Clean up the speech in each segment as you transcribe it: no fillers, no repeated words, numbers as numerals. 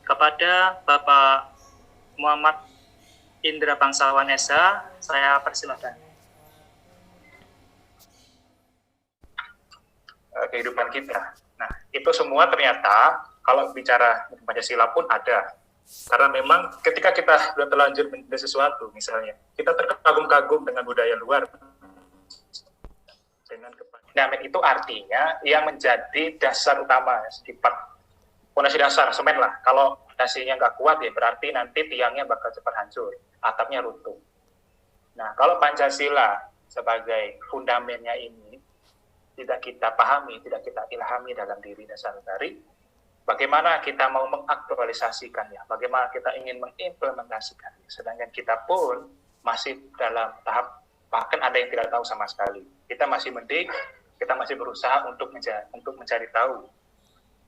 Kepada Bapak Muhammad Indra Bangsawan Esa, saya persilakan. Kehidupan kita. Nah, itu semua ternyata kalau bicara Pancasila pun ada. Karena memang ketika kita sudah terlanjur menjadi sesuatu, misalnya, kita terkagum-kagum dengan budaya luar. Nah, itu artinya yang menjadi dasar utama, sifat fondasi dasar, semen lah. Kalau fondasinya nggak kuat ya berarti nanti tiangnya bakal cepat hancur, atapnya runtuh. Nah, kalau Pancasila sebagai fundamennya ini tidak kita pahami, tidak kita ilhami dalam diri dan sehari-hari, bagaimana kita mau mengaktualisasikannya, bagaimana kita ingin mengimplementasikannya, sedangkan kita pun masih dalam tahap, bahkan ada yang tidak tahu sama sekali. Kita masih mendik, kita masih berusaha untuk mencari tahu,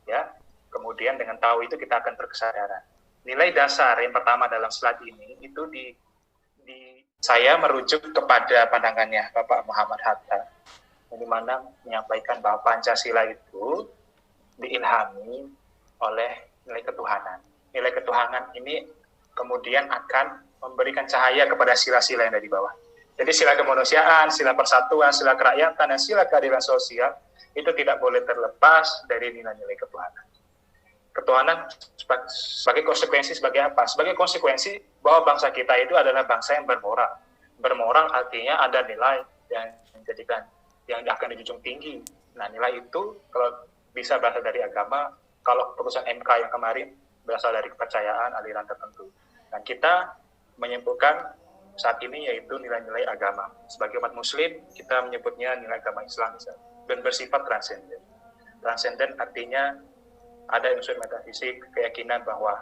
ya. Kemudian dengan tahu itu kita akan berkesadaran. Nilai dasar yang pertama dalam slide ini itu saya merujuk kepada pandangannya Bapak Muhammad Hatta, di mana menyampaikan bahwa Pancasila itu diilhami oleh nilai ketuhanan. Nilai ketuhanan ini kemudian akan memberikan cahaya kepada sila-sila yang ada di bawah. Jadi sila kemanusiaan, sila persatuan, sila kerakyatan, dan sila keadilan sosial itu tidak boleh terlepas dari nilai-nilai ketuhanan. Ketuhanan sebagai konsekuensi sebagai apa? Sebagai konsekuensi bahwa bangsa kita itu adalah bangsa yang bermoral. Bermoral artinya ada nilai yang menjadikan yang akan dijunjung tinggi. Nah, nilai itu kalau bisa berasal dari agama, kalau putusan MK yang kemarin berasal dari kepercayaan aliran tertentu. Dan kita menyimpulkan saat ini yaitu nilai-nilai agama. Sebagai umat muslim, kita menyebutnya nilai agama Islam dan bersifat transenden. Transenden artinya ada unsur metafisik, keyakinan bahwa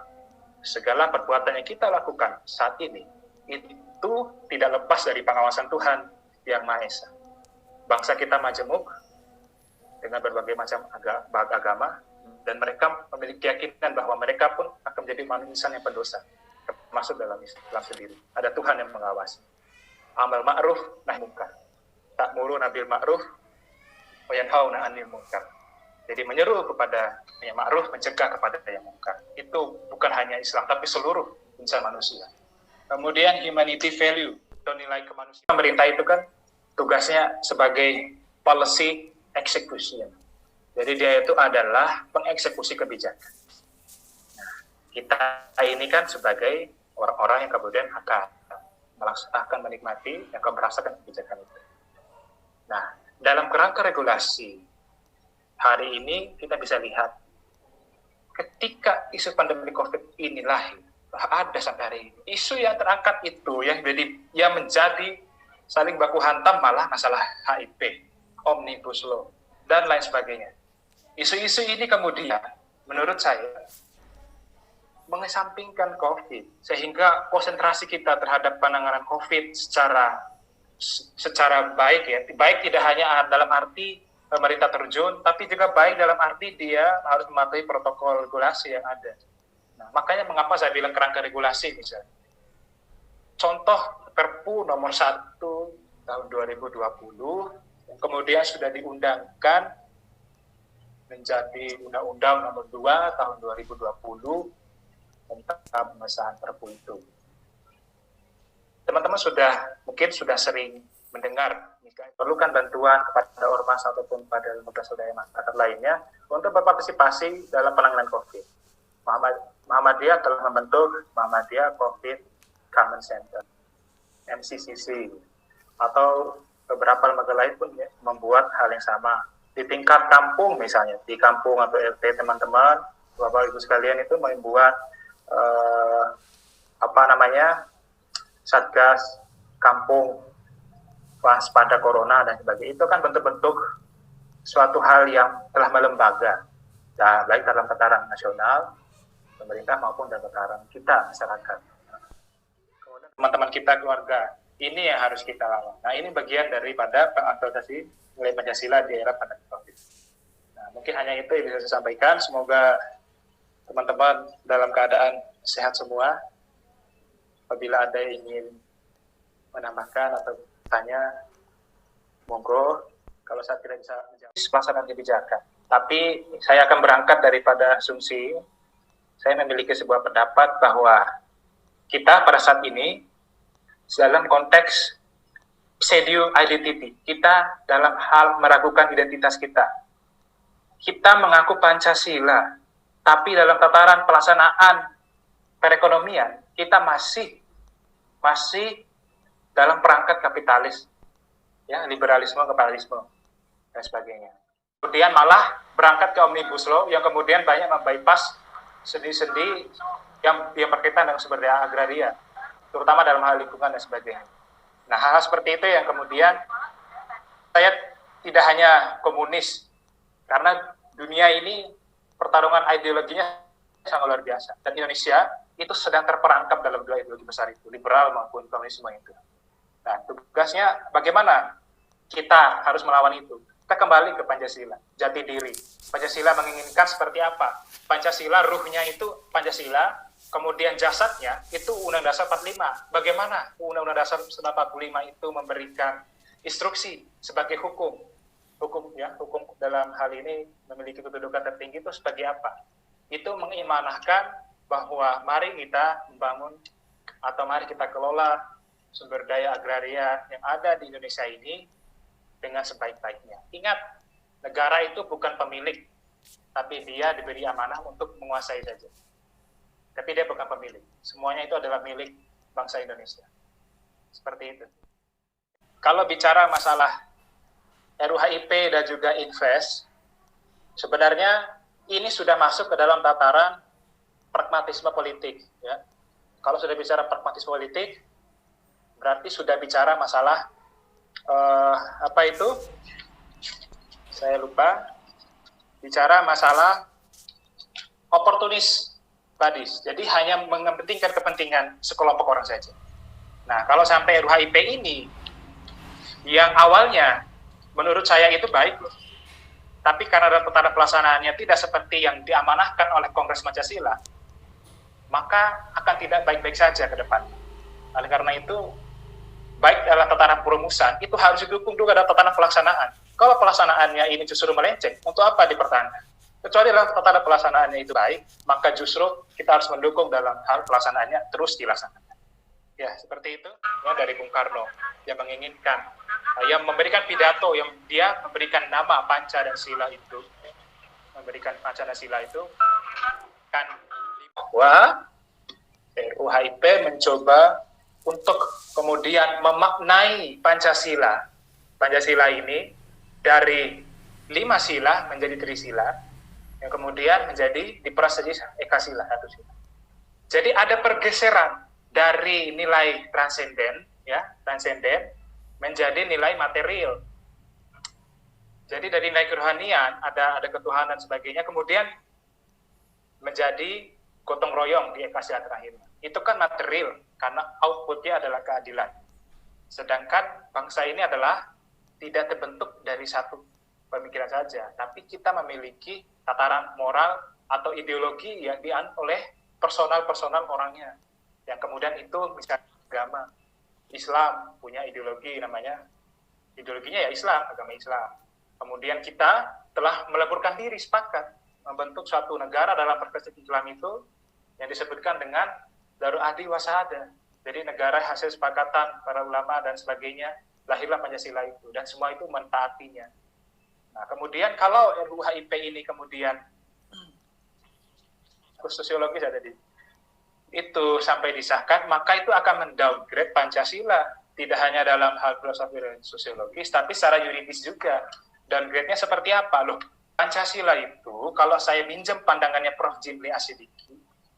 segala perbuatan yang kita lakukan saat ini itu tidak lepas dari pengawasan Tuhan yang Maha Esa. Bangsa kita majemuk dengan berbagai macam agama, dan mereka memiliki keyakinan bahwa mereka pun akan menjadi manusia yang pendosa, termasuk dalam Islam sendiri. Ada Tuhan yang mengawasi. Amal ma'ruf nahi munkar. Ta'muruna bil ma'ruf wa yanhauna 'anil munkar. Jadi menyeru kepada yang ma'ruf, mencegah kepada yang munkar. Itu bukan hanya Islam, tapi seluruh insan manusia. Kemudian humanity value, atau nilai kemanusiaan. Pemerintah itu kan tugasnya sebagai policy execution. Jadi dia itu adalah pengeksekusi kebijakan. Nah, kita ini kan sebagai orang-orang yang kemudian akan menikmati, yang akan merasakan kebijakan itu. Nah, dalam kerangka regulasi, hari ini kita bisa lihat ketika isu pandemi COVID ini lahir, ada sampai hari ini. Isu yang terangkat itu yang menjadi saling baku hantam malah masalah HIP, Omnibus Law, dan lain sebagainya. Isu-isu ini kemudian menurut saya mengesampingkan COVID, sehingga konsentrasi kita terhadap penanganan COVID secara baik ya, baik tidak hanya dalam arti pemerintah terjun, tapi juga baik dalam arti dia harus mematuhi protokol regulasi yang ada. Nah, makanya mengapa saya bilang kerangka regulasi misalnya. Contoh Perpu nomor 1 tahun 2020, yang kemudian sudah diundangkan menjadi Undang-Undang nomor 2 tahun 2020 tentang pengesahan Perpu itu. Teman-teman mungkin sudah sering mendengar perlukan bantuan kepada ormas ataupun pada lembaga swadaya masyarakat lainnya untuk berpartisipasi dalam penanganan COVID. Muhammadiyah telah membentuk Muhammadiyah COVID Command Center, MCCC, atau beberapa lembaga lain pun ya, membuat hal yang sama. Di tingkat kampung misalnya, di kampung atau RT teman-teman, Bapak Ibu sekalian itu membuat Satgas Kampung Waspada Corona dan sebagainya. Itu kan bentuk-bentuk suatu hal yang telah melembaga, ya, baik dalam tataran nasional, pemerintah maupun dalam tataran kita, masyarakat. Kemudian teman-teman kita keluarga, ini yang harus kita lawan. Nah, ini bagian daripada pengaktualisasi nilai Pancasila di era pandemi COVID. Nah, mungkin hanya itu yang bisa saya sampaikan. Semoga teman-teman dalam keadaan sehat semua. Apabila ada yang ingin menambahkan atau tanya, monggo. Kalau saya tidak bisa menjawab pelaksanaan kebijakan, tapi saya akan berangkat daripada asumsi saya memiliki sebuah pendapat bahwa kita pada saat ini dalam konteks pseudo identity, kita dalam hal meragukan identitas kita. Kita mengaku Pancasila, tapi dalam tataran pelaksanaan perekonomian, kita masih dalam perangkat kapitalis, ya, liberalisme, kapitalisme, dan sebagainya. Kemudian malah berangkat ke Omnibus Law yang kemudian banyak membypass sendi-sendi yang berkaitan dengan sumber daya agraria, terutama dalam hal lingkungan dan sebagainya. Nah, hal-hal seperti itu yang kemudian saya tidak hanya komunis, karena dunia ini pertarungan ideologinya sangat luar biasa. Dan Indonesia itu sedang terperangkap dalam dua ideologi besar itu, liberal maupun komunisme itu. Nah, tugasnya bagaimana kita harus melawan itu? Kita kembali ke Pancasila, jati diri. Pancasila menginginkan seperti apa? Pancasila, ruhnya itu Pancasila, kemudian jasadnya itu Undang-Undang Dasar 45. Bagaimana Undang-Undang Dasar 45 itu memberikan instruksi sebagai hukum dalam hal ini memiliki kedudukan tertinggi itu sebagai apa? Itu mengimanahkan bahwa mari kita membangun atau mari kita kelola sumber daya agraria yang ada di Indonesia ini dengan sebaik-baiknya. Ingat, negara itu bukan pemilik, tapi dia diberi amanah untuk menguasai saja. Tapi dia bukan pemilik. Semuanya itu adalah milik bangsa Indonesia. Seperti itu. Kalau bicara masalah RUHIP dan juga Invest, sebenarnya ini sudah masuk ke dalam tataran pragmatisme politik. Ya. Kalau sudah bicara pragmatisme politik, berarti sudah bicara masalah apa itu? Saya lupa. Bicara masalah oportunis badis. Jadi hanya mengepentingkan kepentingan sekelompok orang saja. Nah, kalau sampai RUHIP ini yang awalnya menurut saya itu baik loh. Tapi karena tatanan pelaksanaannya tidak seperti yang diamanahkan oleh Kongres Pancasila, maka akan tidak baik-baik saja ke depan. Oleh karena itu, baik dalam tatanan perumusan, itu harus didukung juga dalam tatanan pelaksanaan. Kalau pelaksanaannya ini justru melenceng, untuk apa dipertahankan? Kecuali dalam tatanan pelaksanaannya itu baik, maka justru kita harus mendukung dalam hal pelaksanaannya terus dilaksanakan. Ya, seperti itu. Ya, dari Bung Karno yang menginginkan, yang memberikan pidato, yang dia memberikan nama Panca dan Sila itu, memberikan Panca dan Sila itu, kan bahwa RUHIP mencoba untuk kemudian memaknai Pancasila ini dari 5 sila menjadi Trisila, yang kemudian menjadi diperas jadi Ekasila, 1 sila. Jadi ada pergeseran dari nilai transenden, ya, menjadi nilai material. Jadi dari nilai kerohanian, ada ketuhanan dan sebagainya, kemudian menjadi gotong royong di Ekasila terakhir. Itu kan material, karena outputnya adalah keadilan. Sedangkan bangsa ini adalah tidak terbentuk dari satu pemikiran saja, tapi kita memiliki tataran moral atau ideologi yang dianut oleh personal orangnya, yang kemudian itu misalnya agama. Islam punya ideologi namanya, ideologinya ya Islam, agama Islam. Kemudian kita telah meleburkan diri sepakat membentuk suatu negara dalam perspektif Islam itu yang disebutkan dengan Darul Adli wa Syahadah. Jadi negara hasil sepakatan para ulama dan sebagainya, lahirlah Pancasila itu, dan semua itu mentaatinya. Nah, kemudian kalau RUHIP ini kemudian sosiologis ada di itu sampai disahkan, maka itu akan mendowngrade Pancasila, tidak hanya dalam hal filosofi dan sosiologis, tapi secara yuridis juga. Downgrade-nya seperti apa? Loh, Pancasila itu, kalau saya minjem pandangannya Prof. Jimli Asyidiki,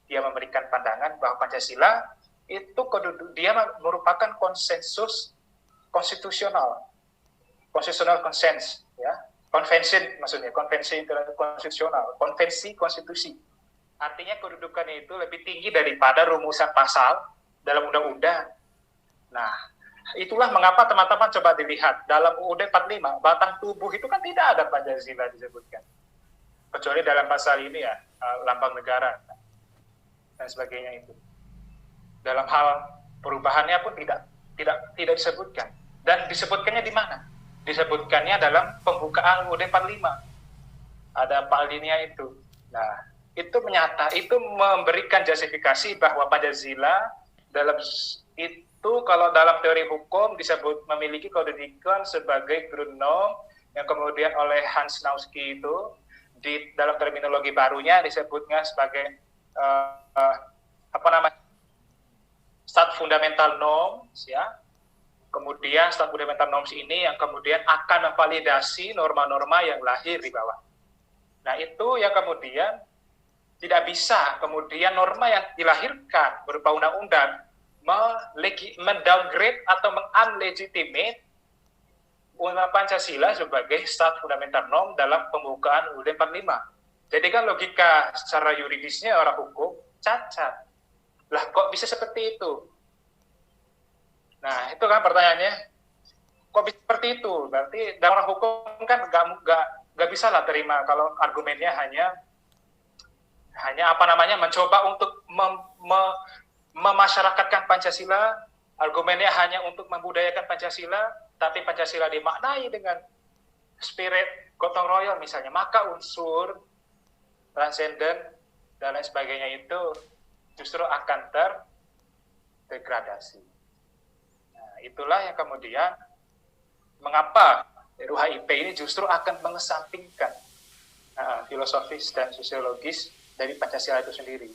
dia memberikan pandangan bahwa Pancasila itu dia merupakan konsensus konstitusional consens, ya, konvensi konstitusional, konvensi konstitusi. Artinya kedudukannya itu lebih tinggi daripada rumusan pasal dalam undang-undang. Nah, itulah mengapa teman-teman coba dilihat dalam UUD 45, batang tubuh itu kan tidak ada Pancasila disebutkan. Kecuali dalam pasal ini ya, lambang negara dan sebagainya itu. Dalam hal perubahannya pun tidak disebutkan. Dan disebutkannya di mana? Disebutkannya dalam pembukaan UUD 45. Ada Pak Linia itu. Nah, itu itu memberikan justifikasi bahwa Pancasila itu kalau dalam teori hukum disebut memiliki kode Dicon sebagai Grundnorm yang kemudian oleh Hans Nausky itu dalam terminologi barunya disebutnya sebagai Stat Fundamental Norms, ya. Kemudian Stat Fundamental Norms ini yang kemudian akan memvalidasi norma-norma yang lahir di bawah. Nah, itu yang kemudian tidak bisa kemudian norma yang dilahirkan berupa undang-undang mendowngrade atau mengunlegitimate Pancasila sebagai Stat Fundamental Norm dalam pembukaan UUD 45. Jadi kan logika secara yuridisnya orang hukum cacat. Lah kok bisa seperti itu? Nah, itu kan pertanyaannya. Kok bisa seperti itu? Berarti dalam orang hukum kan nggak bisa lah terima kalau argumennya hanya mencoba untuk memasyarakatkan Pancasila, argumennya hanya untuk membudayakan Pancasila, tapi Pancasila dimaknai dengan spirit gotong royong misalnya, maka unsur transenden dan lain sebagainya itu justru akan terdegradasi. Nah, itulah yang kemudian mengapa RUU-HIP ini justru akan mengesampingkan filosofis dan sosiologis dari Pancasila itu sendiri.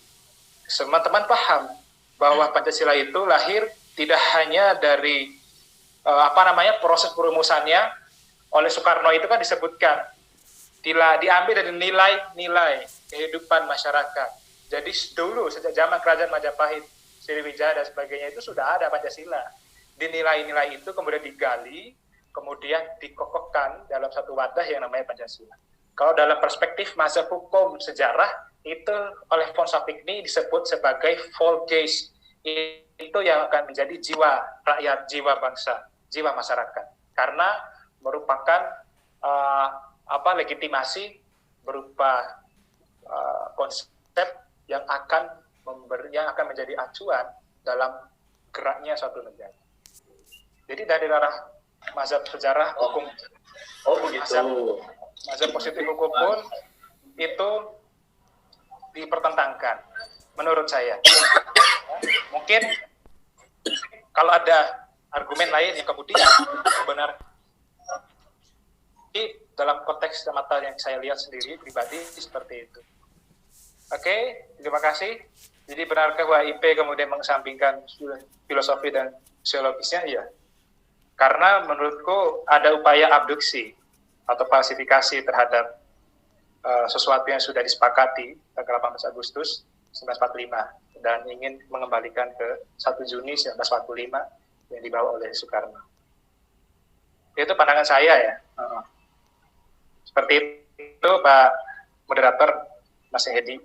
Teman-teman paham bahwa Pancasila itu lahir tidak hanya dari proses perumusannya oleh Soekarno itu kan disebutkan diambil dari nilai-nilai kehidupan masyarakat. Jadi dulu sejak zaman Kerajaan Majapahit, Sriwijaya dan sebagainya itu sudah ada Pancasila. Di nilai-nilai itu kemudian digali, kemudian dikokohkan dalam satu wadah yang namanya Pancasila. Kalau dalam perspektif mazhab hukum sejarah, itu oleh von Sapigny disebut sebagai Volksgeist. Itu yang akan menjadi jiwa rakyat, jiwa bangsa, jiwa masyarakat. Karena merupakan legitimasi berupa konsep yang akan menjadi acuan dalam geraknya suatu negara. Jadi dari arah mazhab sejarah hukum, mazhab positif hukum pun itu dipertentangkan menurut saya. Mungkin kalau ada argumen lain yang kemudian benar dalam konteks mata yang saya lihat sendiri pribadi seperti itu. Oke, terima kasih. Jadi benarkah HIP kemudian mengesampingkan filosofi dan sosiologisnya? Iya. Karena menurutku ada upaya abduksi atau falsifikasi terhadap sesuatu yang sudah disepakati tanggal 18 Agustus 1945 dan ingin mengembalikan ke 1 Juni 1945 yang dibawa oleh Soekarno. Itu pandangan saya ya. Seperti itu Pak Moderator, Mas Hedi.